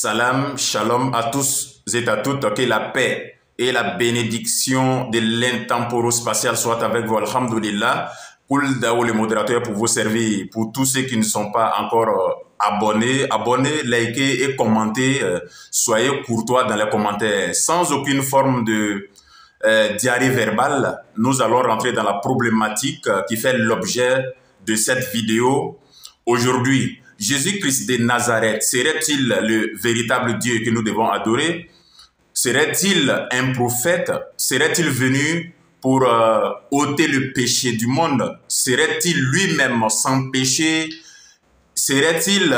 Salam, shalom à tous et à toutes, que la paix et la bénédiction de l'intemporel-spatial soient avec vous, alhamdoulilah. Koul Daou, le modérateur, pour vous servir. Pour tous ceux qui ne sont pas encore abonnés, likez et commentez. Soyez courtois dans les commentaires. Sans aucune forme de diarrhée verbale, nous allons rentrer dans la problématique qui fait l'objet de cette vidéo. Aujourd'hui, Jésus-Christ de Nazareth serait-il le véritable Dieu que nous devons adorer? Serait-il un prophète? Serait-il venu pour ôter le péché du monde? Serait-il lui-même sans péché? Serait-il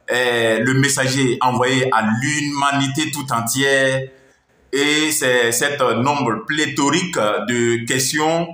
le messager envoyé à l'humanité tout entière? Et c'est cet nombre pléthorique de questions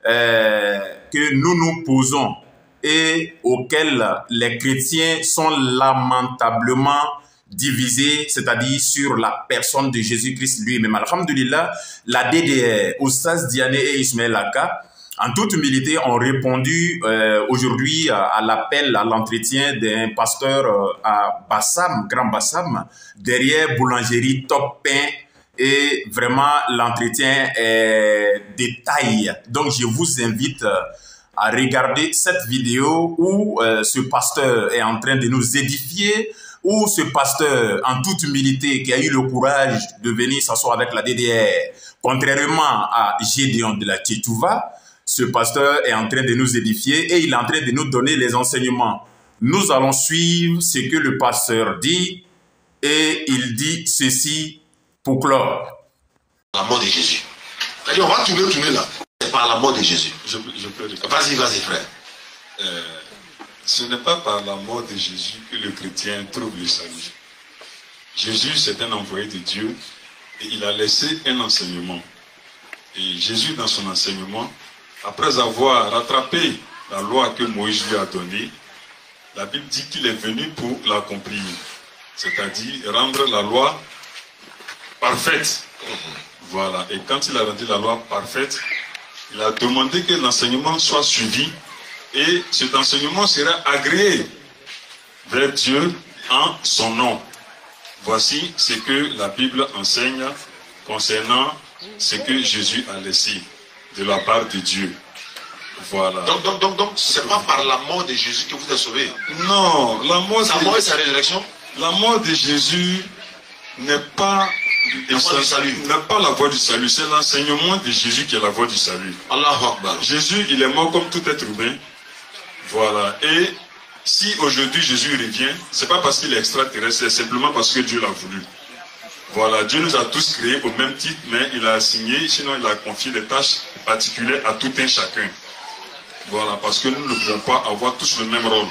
que nous nous posons et auxquels les chrétiens sont lamentablement divisés, c'est-à-dire sur la personne de Jésus-Christ lui-même. Alhamdulillah, la DDR, Oustaz Diané et Ismaël Aka, en toute humilité, ont répondu aujourd'hui à l'appel, à l'entretien d'un pasteur à Bassam, Grand Bassam, derrière boulangerie Top Pain. Et vraiment, l'entretien est de taille. Donc, je vous invite à regarder cette vidéo où ce pasteur est en train de nous édifier, où ce pasteur, en toute humilité, qui a eu le courage de venir s'asseoir avec la DDR, contrairement à Gédéon de la Tchétouva, ce pasteur est en train de nous édifier et il est en train de nous donner les enseignements. Nous allons suivre ce que le pasteur dit et il dit ceci pour clore. La mort de Jésus. On va tourner là. C'est par la mort de Jésus. Je peux répondre. Vas-y, frère. Ce n'est pas par la mort de Jésus que le chrétien trouve le salut. Jésus, c'est un envoyé de Dieu et il a laissé un enseignement. Et Jésus, dans son enseignement, après avoir rattrapé la loi que Moïse lui a donnée, la Bible dit qu'il est venu pour l'accomplir. C'est-à-dire rendre la loi parfaite. Voilà. Et quand il a rendu la loi parfaite, il a demandé que l'enseignement soit suivi et cet enseignement sera agréé vers Dieu en son nom. Voici ce que la Bible enseigne concernant ce que Jésus a laissé de la part de Dieu. Voilà. Donc c'est pas par la mort de Jésus que vous êtes sauvés. Non, la mort et sa résurrection. La mort de Jésus n'est pas la voie du salut, c'est l'enseignement de Jésus qui est la voie du salut. Allahu Akbar. Jésus, il est mort comme tout être humain. Voilà. Et si aujourd'hui Jésus revient, c'est pas parce qu'il est extraterrestre, c'est simplement parce que Dieu l'a voulu. Voilà. Dieu nous a tous créés au même titre, mais il a assigné, sinon il a confié des tâches particulières à tout un chacun. Voilà. Parce que nous ne pouvons pas avoir tous le même rôle.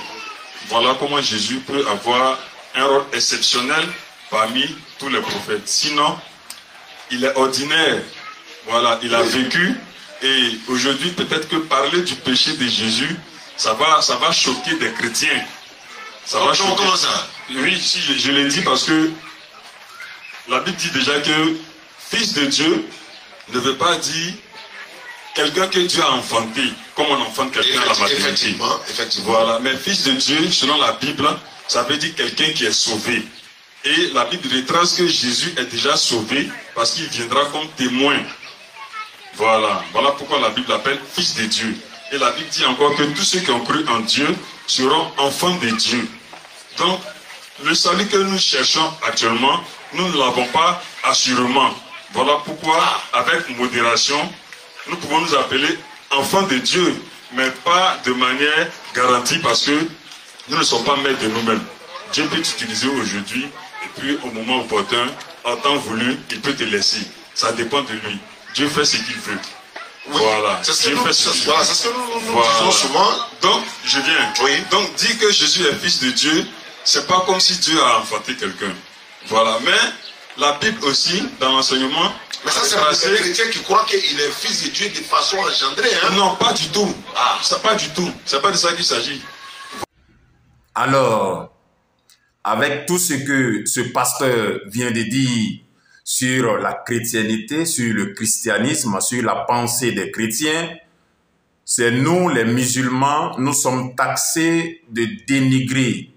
Voilà comment Jésus peut avoir un rôle exceptionnel parmi tous les prophètes. Sinon, il est ordinaire. Voilà, il a vécu. Et aujourd'hui, peut-être que parler du péché de Jésus, ça va choquer des chrétiens. Ça va choquer. Comment ça? Oui, si, je l'ai dit parce que la Bible dit déjà que fils de Dieu ne veut pas dire quelqu'un que Dieu a enfanté, comme on enfante quelqu'un à la maternité. Effectivement. Voilà, mais fils de Dieu, selon la Bible, ça veut dire quelqu'un qui est sauvé. Et la Bible retrace que Jésus est déjà sauvé parce qu'il viendra comme témoin. Voilà. Voilà pourquoi la Bible l'appelle fils de Dieu. Et la Bible dit encore que tous ceux qui ont cru en Dieu seront enfants de Dieu. Donc, le salut que nous cherchons actuellement, nous ne l'avons pas assurément. Voilà pourquoi, avec modération, nous pouvons nous appeler enfants de Dieu, mais pas de manière garantie parce que nous ne sommes pas maîtres de nous-mêmes. Dieu peut t'utiliser aujourd'hui et puis au moment opportun, en temps voulu, il peut te laisser. Ça dépend de lui. Dieu fait ce qu'il veut. Oui. Voilà. C'est ce que nous disons souvent. Donc, je viens. Oui. Donc, dire que Jésus est fils de Dieu, c'est pas comme si Dieu a enfanté quelqu'un. Voilà. Mais la Bible aussi, dans l'enseignement, mais ça, c'est les chrétiens qui croient qu'il est fils de Dieu de façon engendrée. Hein? Non, pas du tout. Ça, pas du tout. C'est pas de ça qu'il s'agit. Alors, avec tout ce que ce pasteur vient de dire sur la chrétienté, sur le christianisme, sur la pensée des chrétiens, c'est nous, les musulmans, nous sommes taxés de dénigrer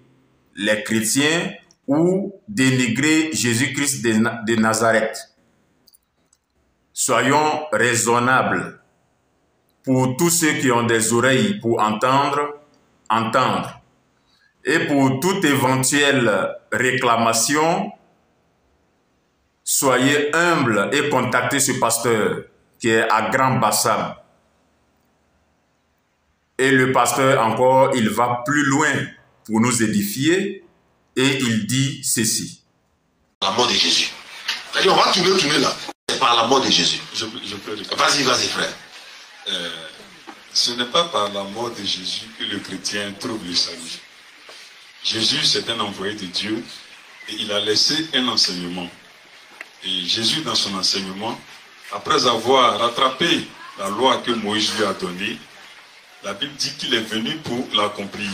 les chrétiens ou dénigrer Jésus-Christ de Nazareth. Soyons raisonnables. Pour tous ceux qui ont des oreilles pour entendre, entendre. Et pour toute éventuelle réclamation, soyez humbles et contactez ce pasteur qui est à Grand Bassam. Et le pasteur encore, il va plus loin pour nous édifier et il dit ceci. La mort de Jésus. On va tourner là. C'est par la mort de Jésus. Je peux répondre. Vas-y, frère. Ce n'est pas par la mort de Jésus que le chrétien trouve le salut. Jésus, c'est un envoyé de Dieu et il a laissé un enseignement. Et Jésus, dans son enseignement, après avoir rattrapé la loi que Moïse lui a donnée, la Bible dit qu'il est venu pour l'accomplir.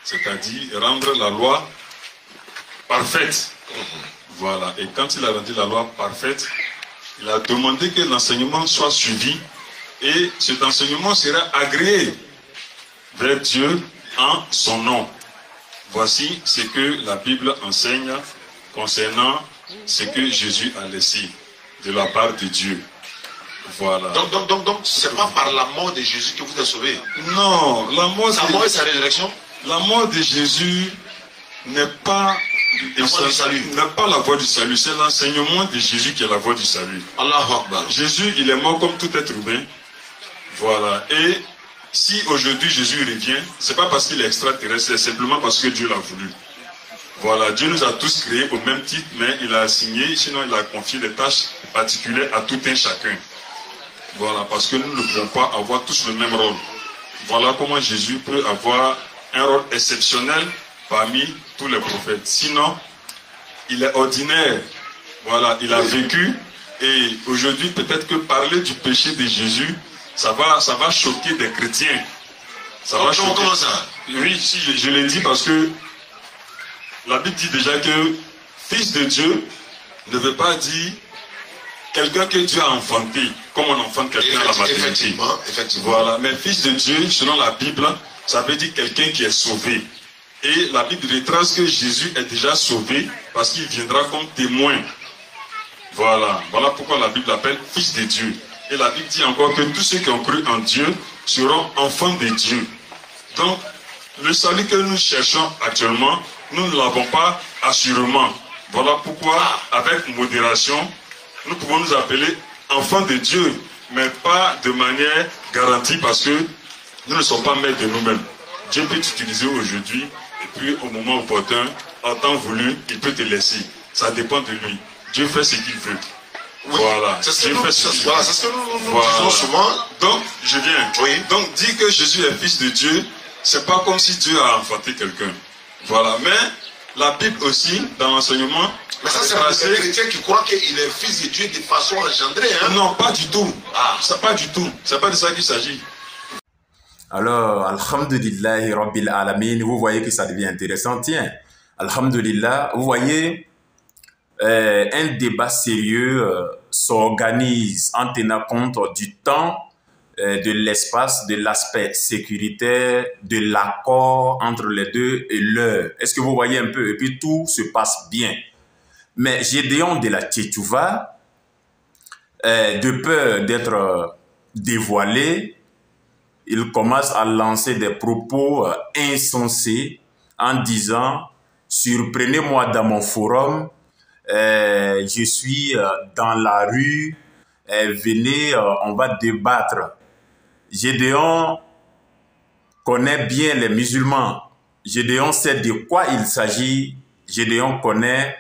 C'est-à-dire rendre la loi parfaite. Voilà. Et quand il a rendu la loi parfaite, il a demandé que l'enseignement soit suivi et cet enseignement sera agréé vers Dieu en son nom. Voici ce que la Bible enseigne concernant ce que Jésus a laissé de la part de Dieu. Voilà. Donc c'est pas par la mort de Jésus que vous êtes sauvés. Non, la mort et sa résurrection. La mort de Jésus n'est pas la voie du salut. N'est pas la voie du salut, c'est l'enseignement de Jésus qui est la voie du salut. Allahu Akbar. Jésus, il est mort comme tout être humain. Voilà. Et si aujourd'hui Jésus revient, c'est pas parce qu'il est extraterrestre, c'est simplement parce que Dieu l'a voulu. Voilà, Dieu nous a tous créés au même titre, mais il a assigné, sinon il a confié des tâches particulières à tout un chacun. Voilà, parce que nous ne pouvons pas avoir tous le même rôle. Voilà comment Jésus peut avoir un rôle exceptionnel parmi tous les prophètes. Sinon, il est ordinaire. Voilà, il a vécu. Et aujourd'hui, peut-être que parler du péché de Jésus, ça va choquer des chrétiens. Ça va choquer. Comment ça? Oui, si, je l'ai dit parce que la Bible dit déjà que fils de Dieu ne veut pas dire quelqu'un que Dieu a enfanté, comme on enfante quelqu'un à la maternité. Effectivement. Voilà, mais fils de Dieu, selon la Bible, ça veut dire quelqu'un qui est sauvé. Et la Bible retrace que Jésus est déjà sauvé parce qu'il viendra comme témoin. Voilà, voilà pourquoi la Bible l'appelle fils de Dieu. Et la Bible dit encore que tous ceux qui ont cru en Dieu seront enfants de Dieu. Donc, le salut que nous cherchons actuellement, nous ne l'avons pas assurément. Voilà pourquoi, avec modération, nous pouvons nous appeler enfants de Dieu, mais pas de manière garantie parce que nous ne sommes pas maîtres de nous-mêmes. Dieu peut t'utiliser aujourd'hui et puis au moment opportun, en temps voulu, il peut te laisser. Ça dépend de lui. Dieu fait ce qu'il veut. Oui. Voilà. C'est ce que nous disons souvent. Donc, je viens. Oui. Donc, dire que Jésus est fils de Dieu, c'est pas comme si Dieu a enfanté quelqu'un. Voilà. Mais la Bible aussi, dans l'enseignement, mais ça, c'est les chrétiens qui croient qu'il est fils de Dieu de façon engendrée. Hein? Non, pas du tout. Ça, pas du tout. C'est pas de ça qu'il s'agit. Alors, Alhamdulillahi Rabbil Alamin, vous voyez que ça devient intéressant. Tiens, Alhamdulillah, vous voyez, un débat sérieux s'organise en tenant compte du temps, de l'espace, de l'aspect sécuritaire, de l'accord entre les deux et l'heure. Est-ce que vous voyez un peu? Et puis tout se passe bien. Mais Gédéon de la Tchétchouva, de peur d'être dévoilé, il commence à lancer des propos insensés en disant « Surprenez-moi dans mon forum, je suis dans la rue, venez, on va débattre. » Gédéon connaît bien les musulmans. Gédéon sait de quoi il s'agit. Gédéon connaît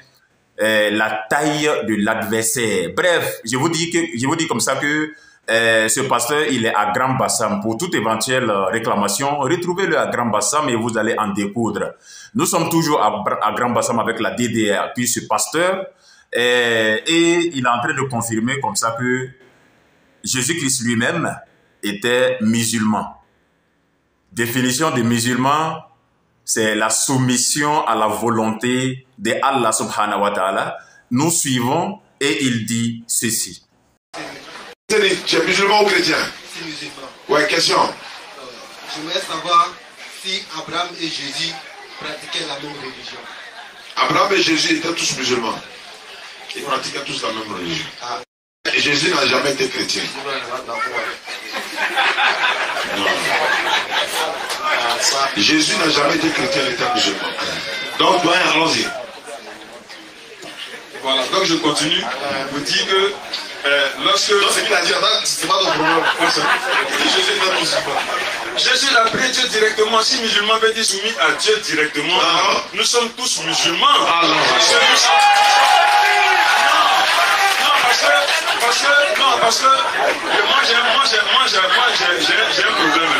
la taille de l'adversaire. Bref, je vous dis comme ça que ce pasteur, il est à Grand Bassam. Pour toute éventuelle réclamation, retrouvez-le à Grand Bassam et vous allez en découdre. Nous sommes toujours à Grand Bassam avec la DDR, puis ce pasteur, et il est en train de confirmer comme ça que Jésus-Christ lui-même était musulman. Définition de musulman, c'est la soumission à la volonté de Allah subhanahu wa ta'ala. Nous suivons et il dit ceci. Tu es musulman ou chrétien? C'est musulman. Ouais, question. Je voudrais savoir si Abraham et Jésus pratiquaient la même religion. Abraham et Jésus étaient tous musulmans. Ils pratiquaient tous la même religion. Et Jésus n'a jamais été chrétien. Non. Jésus n'a jamais été chrétien, il était musulman. Donc, allons-y. Voilà, donc je continue pour dire que lorsque... Donc, ce qu'il a dit, c'est pas ton problème. Jésus a pris Dieu directement. Si musulman veut dire soumis à Dieu directement, nous sommes tous musulmans. Parce que moi j'ai un problème.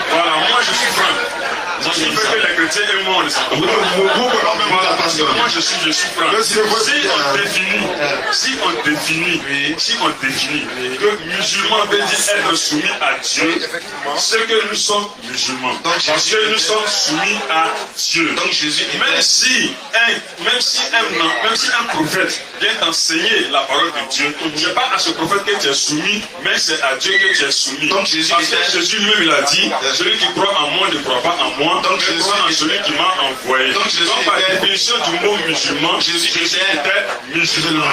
Voilà, moi je suis franc. Je suis que les chrétiens et moi on est franc. Moi je suis franc. Si on définit que musulman veut dire être soumis à Dieu, c'est que nous sommes musulmans. Parce que nous sommes soumis à Dieu. Même si un prophète vient t'enseigner la parole de Dieu, ce n'est pas à ce prophète que tu es soumis, mais c'est à Dieu que tu es soumis. Donc Jésus lui-même il a dit, celui qui croit en moi ne croit pas en moi, donc je crois en celui qui m'a envoyé. Donc par définition du mot musulman, Jésus était musulman.